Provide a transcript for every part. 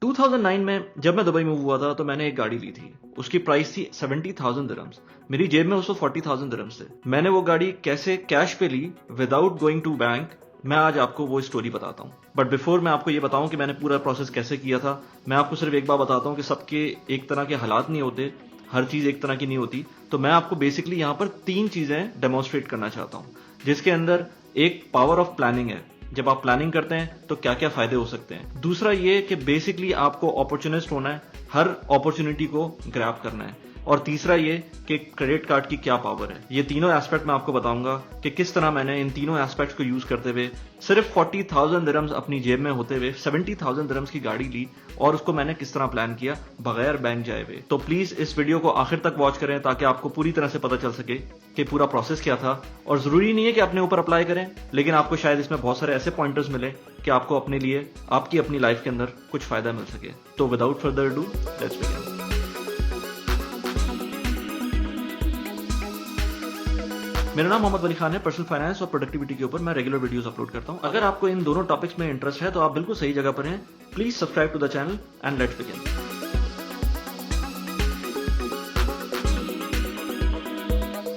2009 में जब मैं दुबई मूव हुआ था तो मैंने एक गाड़ी ली थी। उसकी प्राइस थी 70,000 दिरहम्स। मेरी जेब में उसको 40,000 दिरहम्स थे। मैंने वो गाड़ी कैसे कैश पे ली विदाउट गोइंग टू बैंक, मैं आज आपको वो स्टोरी बताता हूँ। बट बिफोर मैं आपको ये बताऊं कि मैंने पूरा प्रोसेस कैसे किया था, मैं आपको सिर्फ एक बार बताता हूँ कि सबके एक तरह के हालात नहीं होते, हर चीज एक तरह की नहीं होती। तो मैं आपको बेसिकली यहाँ पर 3 चीजें डेमोन्स्ट्रेट करना चाहता हूँ, जिसके अंदर एक पावर ऑफ प्लानिंग है। जब आप प्लानिंग करते हैं तो क्या क्या फायदे हो सकते हैं। दूसरा ये कि बेसिकली आपको अपॉर्चुनिस्ट होना है, हर अपॉर्चुनिटी को ग्रैब करना है। और तीसरा ये कि क्रेडिट कार्ड की क्या पावर है। ये तीनों एस्पेक्ट मैं आपको बताऊंगा कि किस तरह मैंने इन तीनों एस्पेक्ट्स को यूज करते हुए सिर्फ 40,000 दिरहम्स अपनी जेब में होते हुए 70,000 दिरहम्स की गाड़ी ली, और उसको मैंने किस तरह प्लान किया बगैर बैंक जाए हुए। तो प्लीज इस वीडियो को आखिर तक वॉच करें ताकि आपको पूरी तरह से पता चल सके कि पूरा प्रोसेस क्या था। और जरूरी नहीं है कि अपने ऊपर अप्लाई करें, लेकिन आपको शायद इसमें बहुत सारे ऐसे पॉइंटर्स मिले कि आपको अपने लिए आपकी अपनी लाइफ के अंदर कुछ फायदा मिल सके। तो without further do let's begin. मेरा नाम मोहम्मद वली खान है। पर्सनल फाइनेंस और प्रोडक्टिविटी के ऊपर मैं रेगुलर वीडियोस अपलोड करता हूं। अगर आपको इन दोनों टॉपिक्स में इंटरेस्ट है तो आप बिल्कुल सही जगह पर हैं। Please subscribe to the channel and let's begin.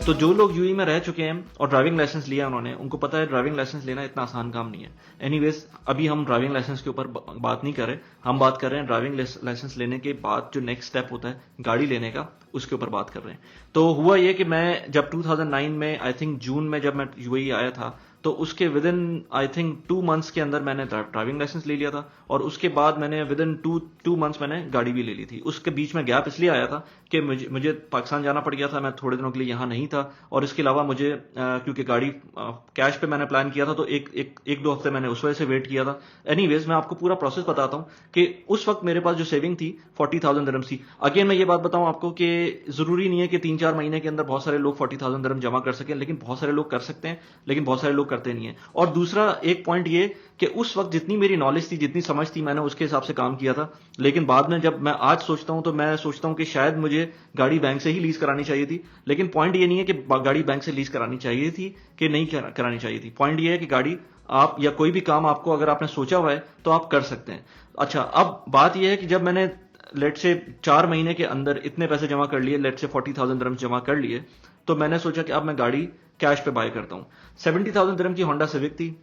तो जो लोग यूएई में रह चुके हैं और ड्राइविंग लाइसेंस लिया उन्होंने, उनको पता है ड्राइविंग लाइसेंस लेना इतना आसान काम नहीं है। एनीवेज, अभी हम ड्राइविंग लाइसेंस के ऊपर बात नहीं कर रहे, हम बात कर रहे हैं ड्राइविंग लाइसेंस लेने के बाद जो नेक्स्ट स्टेप होता है गाड़ी लेने का, उसके ऊपर बात कर रहे हैं। तो हुआ ये कि मैं जब 2009 में आई थिंक जून में जब मैं यूएई आया था, तो उसके with in I think 2 months के अंदर मैंने ड्राइविंग लाइसेंस ले लिया था, और उसके बाद मैंने विद इन 2 मंथ्स मैंने गाड़ी भी ले ली थी। उसके बीच में गैप इसलिए आया था कि मुझे पाकिस्तान जाना पड़ गया था, मैं थोड़े दिनों के लिए यहाँ नहीं था, और इसके अलावा मुझे क्योंकि गाड़ी कैश पे मैंने प्लान किया था तो एक दो हफ्ते मैंने उस वजह से वेट किया था। एनीवेज, मैं आपको पूरा प्रोसेस बताता हूँ कि उस वक्त मेरे पास जो सेविंग थी 40,000 दिरहम्स थी। अगेन मैं ये बात बताऊं आपको कि जरूरी नहीं है कि 3-4 महीने के अंदर बहुत सारे लोग 40,000 दिरहम जमा कर सकें, लेकिन बहुत सारे लोग कर सकते हैं, लेकिन बहुत सारे लोग करते नहीं है। और दूसरा एक पॉइंट ये कि उस वक्त जितनी मेरी नॉलेज थी, जितनी समझ थी, मैंने उसके हिसाब से काम किया था। लेकिन बाद में जब मैं आज सोचता हूं तो मैं सोचता हूं कि शायद मुझे गाड़ी बैंक से ही लीज करानी चाहिए थी। लेकिन पॉइंट ये नहीं है कि गाड़ी बैंक से लीज करानी चाहिए थी कि नहीं करानी चाहिए थी। पॉइंट ये है कि गाड़ी आप या कोई भी काम आपको अगर आपने सोचा हुआ है तो आप कर सकते हैं। अच्छा, अब बात यह है कि जब मैंने लेट से 4 महीने के अंदर इतने पैसे जमा कर लिए, लेट से 40,000 दिरहम्स जमा कर लिए, तो मैंने सोचा कि अब मैं गाड़ी कैश पे बाय करता हूं। 70,000 दिरहम की होंडा सिविक थी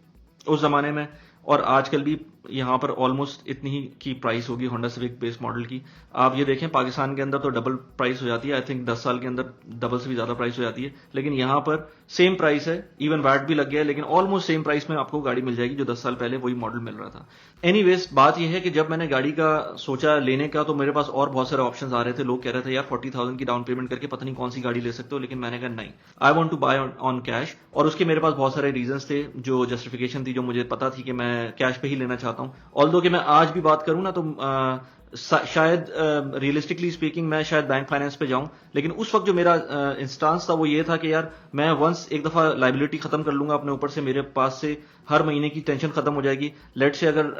उस जमाने में, और आजकल भी यहां पर ऑलमोस्ट इतनी ही की प्राइस होगी होंडा सिविक बेस मॉडल की। आप ये देखें, पाकिस्तान के अंदर तो डबल प्राइस हो जाती है, आई थिंक 10 साल के अंदर डबल से भी ज्यादा प्राइस हो जाती है, लेकिन यहां पर सेम प्राइस है, इवन वैट भी लग गया है, लेकिन ऑलमोस्ट सेम प्राइस में आपको गाड़ी मिल जाएगी जो 10 साल पहले वही मॉडल मिल रहा था। एनीवेज, बात यह है कि जब मैंने गाड़ी का सोचा लेने का, तो मेरे पास और बहुत सारे ऑप्शंस आ रहे थे। लोग कह रहे थे यार 40,000 की डाउन पेमेंट करके पता नहीं कौन सी गाड़ी ले सकते हो, लेकिन मैंने कहा नहीं, I want to buy on cash. और उसके मेरे पास बहुत सारे रीजंस थे, जो जस्टिफिकेशन थी, जो मुझे पता थी कि मैं कैश पे ही लेना चाहता हूं। ऑल्दो कि मैं आज भी बात करूं ना तो शायद रियलिस्टिकली स्पीकिंग मैं शायद बैंक फाइनेंस पे जाऊं, लेकिन उस वक्त जो मेरा इंस्टांस था वो ये था कि यार मैं वंस एक दफा लाइबिलिटी खत्म कर लूंगा अपने ऊपर से, मेरे पास से हर महीने की टेंशन खत्म हो जाएगी। लेट से अगर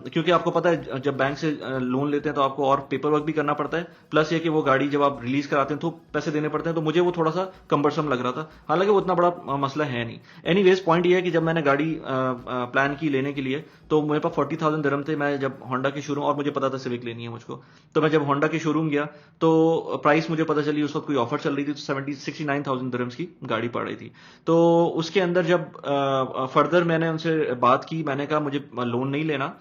क्योंकि आपको पता है जब बैंक से लोन लेते हैं तो आपको और पेपर वर्क भी करना पड़ता है, प्लस ये कि वो गाड़ी जब आप रिलीज कराते हैं तो पैसे देने पड़ते हैं, तो मुझे वो थोड़ा सा कंबरसम लग रहा था। हालांकि वो उतना बड़ा मसला है नहीं। एनीवेज, पॉइंट ये है कि जब मैंने गाड़ी प्लान की लेने के लिए, तो मेरे पास 40,000 दिरहम थे। मैं जब होंडा के शोरूम, और मुझे पता था सिविक लेनी है मुझको, तो मैं जब होंडा के शोरूम गया तो प्राइस मुझे पता चली, उस वक्त कोई ऑफर चल रही थी, तो 69,000 दिरहम्स की गाड़ी पड़ रही थी। तो उसके अंदर जब फर्दर मैंने उनसे बात की, मैंने कहा मुझे लोन नहीं लेना।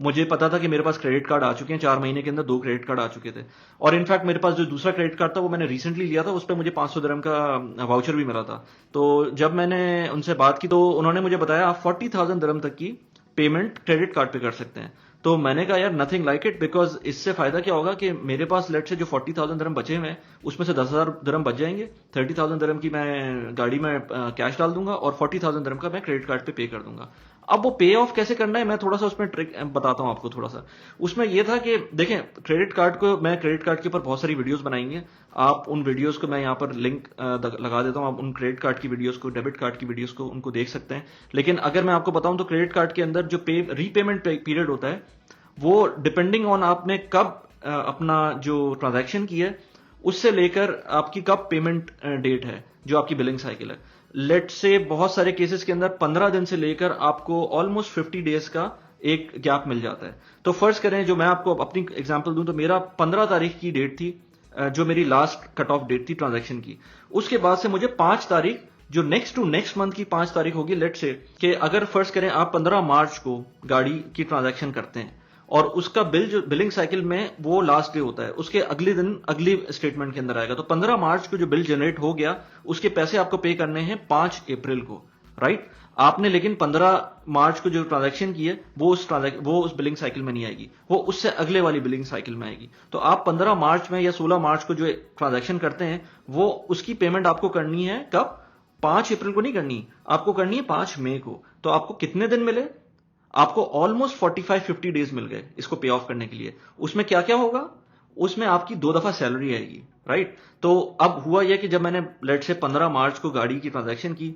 मुझे पता था कि मेरे पास क्रेडिट कार्ड आ चुके हैं, 4 महीने के अंदर 2 क्रेडिट कार्ड आ चुके थे, और इनफैक्ट मेरे पास जो दूसरा क्रेडिट कार्ड था वो मैंने रिसेंटली लिया था, उस पर मुझे 500 दिरहम का वाउचर भी मिला था। तो जब मैंने उनसे बात की तो उन्होंने मुझे बताया आप 40,000 दिरहम तक की पेमेंट क्रेडिट कार्ड पे कर सकते हैं। तो मैंने कहा यार नथिंग लाइक इट, बिकॉज इससे फायदा क्या होगा कि मेरे पास लेट से जो 40,000 दिरहम बचे हुए हैं उसमें से 10,000 दिरहम बच जाएंगे। 30,000 दिरहम की मैं गाड़ी में कैश डाल दूंगा और 40,000 दिरहम का मैं क्रेडिट कार्ड पे कर दूंगा। अब वो पे ऑफ कैसे करना है मैं थोड़ा सा उसमें ट्रिक बताता हूं आपको। थोड़ा सा उसमें यह था कि देखें, क्रेडिट कार्ड के ऊपर बहुत सारी वीडियोस बनाएंगे, आप उन वीडियोस को मैं यहां पर लिंक लगा देता हूं, आप उन क्रेडिट कार्ड की वीडियोस को, डेबिट कार्ड की वीडियोस को उनको देख सकते हैं। लेकिन अगर मैं आपको बताऊं तो क्रेडिट कार्ड के अंदर जो रीपेमेंट पीरियड होता है वो डिपेंडिंग ऑन आपने कब अपना जो ट्रांजैक्शन की है उससे लेकर आपकी कब पेमेंट डेट है, जो आपकी बिलिंग साइकिल है। लेट से बहुत सारे केसेस के अंदर 15 दिन से लेकर आपको ऑलमोस्ट 50 डेज का एक गैप मिल जाता है। तो फर्ज करें, जो मैं आपको अपनी एग्जांपल दूं, तो मेरा 15 तारीख की डेट थी जो मेरी लास्ट कट ऑफ डेट थी ट्रांजैक्शन की। उसके बाद से मुझे 5 तारीख, जो नेक्स्ट टू नेक्स्ट मंथ की 5 तारीख होगी, लेट से कि अगर फर्ज करें आप 15 मार्च को गाड़ी की ट्रांजैक्शन करते हैं और उसका जो बिलिंग साइकिल में वो लास्ट डे होता है, उसके अगले दिन अगली स्टेटमेंट के अंदर आएगा। तो 15 मार्च को जो बिल जनरेट हो गया, उसके पैसे आपको पे करने हैं 5 अप्रैल को, राइट। आपने लेकिन 15 मार्च को जो ट्रांजैक्शन की है वो उस बिलिंग साइकिल में नहीं आएगी, वो उससे अगले वाली बिलिंग साइकिल में आएगी। तो आप 15 मार्च में या 16 मार्च को जो ट्रांजैक्शन करते हैं, वो उसकी पेमेंट आपको करनी है कब? 5 अप्रैल को नहीं करनी, आपको करनी है 5 मई को। तो आपको कितने दिन मिले? आपको ऑलमोस्ट 45-50 डेज मिल गए इसको पे ऑफ करने के लिए। उसमें क्या क्या होगा? उसमें आपकी 2 दफा सैलरी आएगी, राइट। तो अब हुआ यह कि जब मैंने लेट से 15 मार्च को गाड़ी की ट्रांजैक्शन की,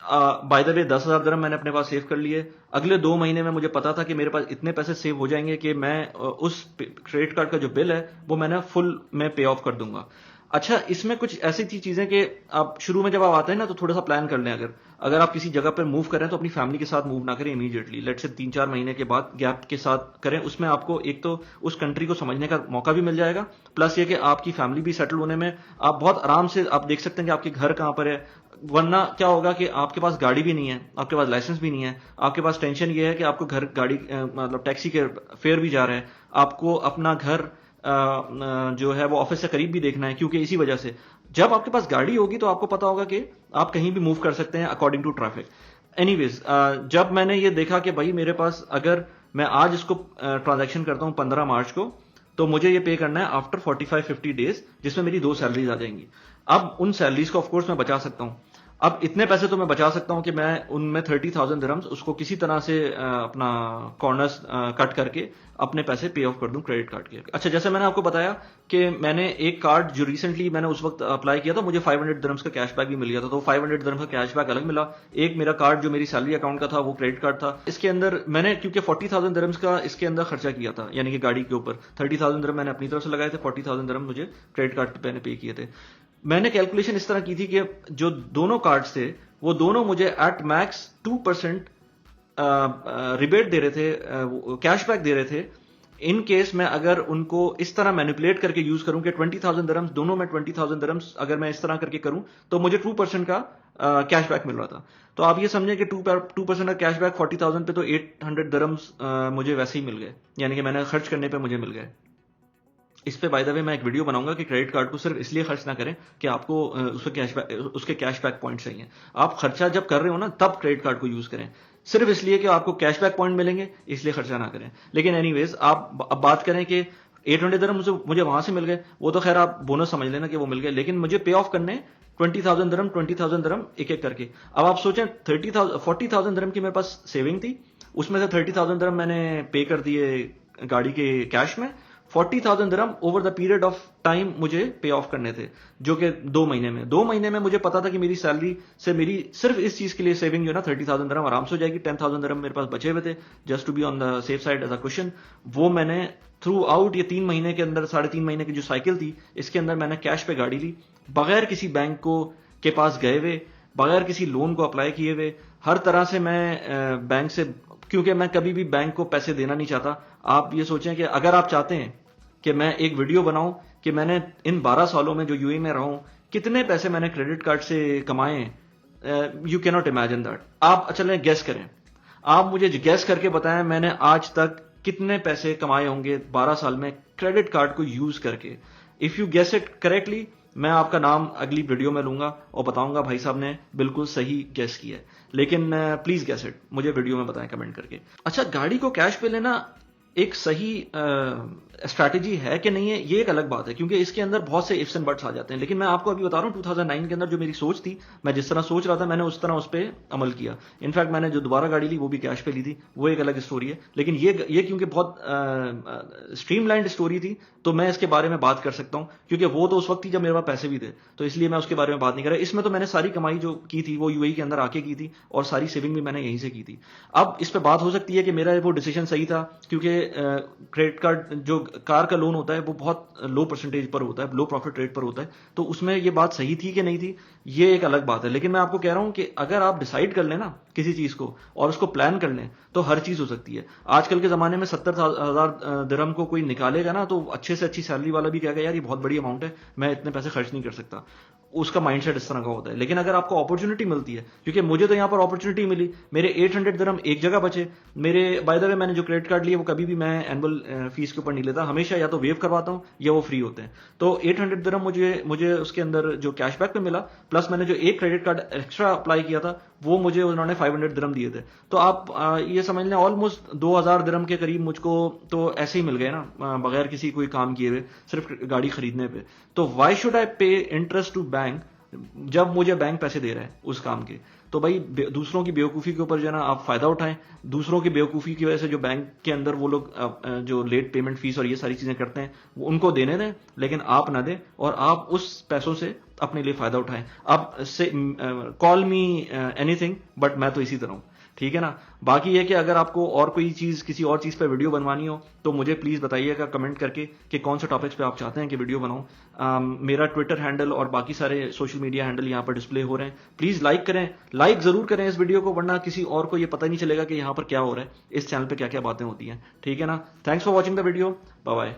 बाय द वे 10,000 दिरहम मैंने अपने पास सेव कर लिए। अगले 2 महीने में मुझे पता था कि मेरे पास इतने पैसे सेव हो जाएंगे कि मैं उस क्रेडिट कार्ड का जो बिल है वो मैंने फुल में पे ऑफ कर दूंगा। अच्छा, इसमें कुछ ऐसी चीजें कि आप शुरू में जब आप आते हैं ना, तो थोड़ा सा प्लान कर लें। अगर आप किसी जगह पर मूव करें तो अपनी फैमिली के साथ मूव ना करें इमीडिएटली, लेट से 3-4 महीने के बाद गैप के साथ करें। उसमें आपको एक तो उस कंट्री को समझने का मौका भी मिल जाएगा, प्लस ये कि आपकी फैमिली भी सेटल होने में आप बहुत आराम से आप देख सकते हैं कि आपके घर कहां पर है। वरना क्या होगा कि आपके पास गाड़ी भी नहीं है, आपके पास लाइसेंस भी नहीं है, आपके पास टेंशन ये है कि आपको घर गाड़ी मतलब टैक्सी के फेयर भी जा रहे हैं, आपको अपना घर जो है वो ऑफिस से करीब भी देखना है, क्योंकि इसी वजह से जब आपके पास गाड़ी होगी तो आपको पता होगा कि आप कहीं भी मूव कर सकते हैं अकॉर्डिंग टू ट्रैफिक। एनीवेज, जब मैंने ये देखा कि भाई मेरे पास, अगर मैं आज इसको ट्रांजैक्शन करता हूं 15 मार्च को, तो मुझे ये पे करना है आफ्टर 45-50 डेज, जिसमें मेरी 2 सैलरीज आ जाएंगी। अब उन सैलरीज को ऑफकोर्स मैं बचा सकता हूं। अब इतने पैसे तो मैं बचा सकता हूं कि मैं उनमें 30,000 दिरहम्स उसको किसी तरह से अपना कॉर्नर्स कट करके अपने पैसे पे ऑफ कर दूं क्रेडिट कार्ड के। अच्छा, जैसे मैंने आपको बताया कि मैंने एक कार्ड जो रिसेंटली मैंने उस वक्त अप्लाई किया था, मुझे 500 दिरहम्स का कैशबैक भी मिल गया था। तो 500 दिरहम्स का कैशबैक अलग मिला। एक मेरा कार्ड जो मेरी सैलरी अकाउंट का था वो क्रेडिट कार्ड था। इसके अंदर मैंने क्योंकि 40,000 दिरहम्स का इसके अंदर खर्चा किया था, यानी कि गाड़ी के ऊपर 30,000 दिरहम मैंने अपनी तरफ से लगाए थे, 40,000 दिरहम मुझे क्रेडिट कार्ड पे मैंने पे किए थे। मैंने कैलकुलेशन इस तरह की थी कि जो दोनों कार्ड्स थे वो दोनों मुझे एट मैक्स 2% रिबेट दे रहे थे, कैशबैक दे रहे थे। इन केस मैं अगर उनको इस तरह मैनिपुलेट करके यूज करूं कि 20,000 दिरहम्स दोनों में 20,000 दिरहम्स अगर मैं इस तरह करके करूं तो मुझे 2% का कैशबैक मिल रहा था। तो आप ये समझें कि 2% का कैशबैक 40,000 पे, तो 800 दिरहम्स मुझे वैसे ही मिल गए, यानी कि मैंने खर्च करने पे मुझे मिल गए। इस पे बाय द वे मैं एक वीडियो बनाऊंगा कि क्रेडिट कार्ड को सिर्फ इसलिए खर्च ना करें कि आपको उसके कैशबैक पॉइंट चाहिए। आप खर्चा जब कर रहे हो ना, तब क्रेडिट कार्ड को यूज करें। सिर्फ इसलिए कि आपको कैशबैक पॉइंट मिलेंगे इसलिए खर्चा ना करें। लेकिन एनीवेज, आप अब बात करें कि 800 दिरहम मुझे वहां से मिल गए, वो तो खैर आप बोनस समझ लेना कि वो मिल गए, लेकिन मुझे पे ऑफ करने 20,000 दिरहम एक एक करके। अब आप सोचें 40,000 दिरहम की मेरे पास सेविंग थी, उसमें से 30,000 दिरहम मैंने पे कर दिए गाड़ी के कैश में। 40,000 दिरहम over the period of time मुझे पे ऑफ करने थे, जो कि 2 महीने में। 2 महीने में मुझे पता था कि मेरी सैलरी से मेरी सिर्फ इस चीज के लिए सेविंग जो है ना 30,000 दिरहम आराम से हो जाएगी। 10,000 दिरहम मेरे पास बचे हुए थे just to be on the safe side as a question. वो मैंने थ्रू आउट ये 3 महीने के अंदर, 3.5 महीने की जो साइकिल थी, इसके अंदर मैंने कैश पे गाड़ी ली, बगैर किसी बैंक को के पास गए हुए, बगैर किसी लोन को अप्लाई किए हुए। हर तरह से मैं बैंक से, क्योंकि मैं कभी भी बैंक को पैसे देना नहीं चाहता। आप ये सोचें कि अगर आप चाहते हैं कि मैं एक वीडियो बनाऊं कि मैंने इन 12 सालों में जो यूएई में रहा हूं कितने पैसे मैंने क्रेडिट कार्ड से कमाए, you can not imagine that. आप चलें गेस करें, आप मुझे गेस करके बताएं मैंने आज तक कितने पैसे कमाए होंगे 12 साल में क्रेडिट कार्ड को यूज करके। If you guess it correctly, मैं आपका नाम अगली वीडियो में लूंगा और बताऊंगा भाई साहब ने बिल्कुल सही गेस किया है। लेकिन प्लीज गेस इट, मुझे वीडियो में बताएं कमेंट करके। अच्छा, गाड़ी को कैश पे लेना एक सही स्ट्रैटेजी है कि नहीं है, ये एक अलग बात है, क्योंकि इसके अंदर बहुत से इफ्स एंड बट्स आ जाते हैं। लेकिन मैं आपको अभी बता रहा हूँ 2009 के अंदर जो मेरी सोच थी, मैं जिस तरह सोच रहा था मैंने उस तरह उस पर अमल किया। इनफैक्ट मैंने जो दोबारा गाड़ी ली वो भी कैश पे ली थी, वो एक अलग स्टोरी है। लेकिन ये क्योंकि बहुत स्ट्रीमलाइंड स्टोरी थी तो मैं इसके बारे में बात कर सकता हूँ, क्योंकि वो तो उस वक्त थी जब मेरे पास पैसे भी थे, तो इसलिए मैं उसके बारे में बात नहीं कर रहा। इसमें तो मैंने सारी कमाई जो की थी वो यूएई के अंदर आके की थी और सारी सेविंग भी मैंने यहीं से की थी। अब इस पर बात हो सकती है कि मेरा वो डिसीजन सही था, क्योंकि क्रेडिट कार्ड जो कार का लोन होता है वो बहुत लो परसेंटेज पर होता है, लो प्रॉफिट रेट पर होता है, तो उसमें ये बात सही थी कि नहीं थी, ये एक अलग बात है। लेकिन मैं आपको कह रहा हूं कि अगर आप डिसाइड कर लें ना किसी चीज को और उसको प्लान कर लें तो हर चीज हो सकती है। आजकल के जमाने में 70,000 दिरहम को कोई निकालेगा ना तो अच्छे से अच्छी सैलरी वाला भी कहेगा यार ये बहुत बड़ी अमाउंट है, मैं इतने पैसे खर्च नहीं कर सकता। उसका माइंडसेट इस तरह का होता है। लेकिन अगर आपको अपॉर्चुनिटी मिलती है, क्योंकि मुझे तो यहां पर अपॉर्चुनिटी मिली, मेरे 800 दिरहम एक जगह बचे। मेरे बाय द वे मैंने जो क्रेडिट कार्ड लिए वो कभी भी मैं एनुअल फीस के ऊपर नहीं लेता, हमेशा या तो वेव करवाता हूं या वो फ्री होते हैं। तो 800 दिरहम मुझे उसके अंदर जो कैशबैक पे मिला, प्लस मैंने जो एक क्रेडिट कार्ड एक्स्ट्रा अप्लाई किया था वो मुझे उन्होंने 500 दिरहम दिए थे। तो आप ये समझ लें ऑलमोस्ट 2000 दिरहम के करीब मुझको तो ऐसे ही मिल गए ना, बगैर किसी कोई काम किए हुए, सिर्फ गाड़ी खरीदने पे। तो वाई शुड आई पे इंटरेस्ट टू बैंक जब मुझे बैंक पैसे दे रहा है उस काम के? तो भाई दूसरों की बेवकूफ़ी के ऊपर जो है ना आप फायदा उठाएं। दूसरों की बेवकूफ़ी की वजह से जो बैंक के अंदर वो लोग जो लेट पेमेंट फीस और ये सारी चीजें करते हैं वो उनको देने दें, लेकिन आप ना दें, और आप उस पैसों से अपने लिए फायदा उठाएं। आप से कॉल मी एनीथिंग, बट मैं तो इसी तरह हूं, ठीक है ना। बाकी ये कि अगर आपको और कोई चीज किसी और चीज पे वीडियो बनवानी हो तो मुझे प्लीज बताइएगा कमेंट करके कि कौन से टॉपिक्स पे आप चाहते हैं कि वीडियो बनाऊं। मेरा ट्विटर हैंडल और बाकी सारे सोशल मीडिया हैंडल यहाँ पर डिस्प्ले हो रहे हैं। प्लीज लाइक करें, लाइक जरूर करें इस वीडियो को, वरना किसी और को ये पता नहीं चलेगा कि यहाँ पर क्या हो रहा है, इस चैनल पे क्या क्या बातें होती हैं, ठीक है ना। Thanks for watching the video, bye bye.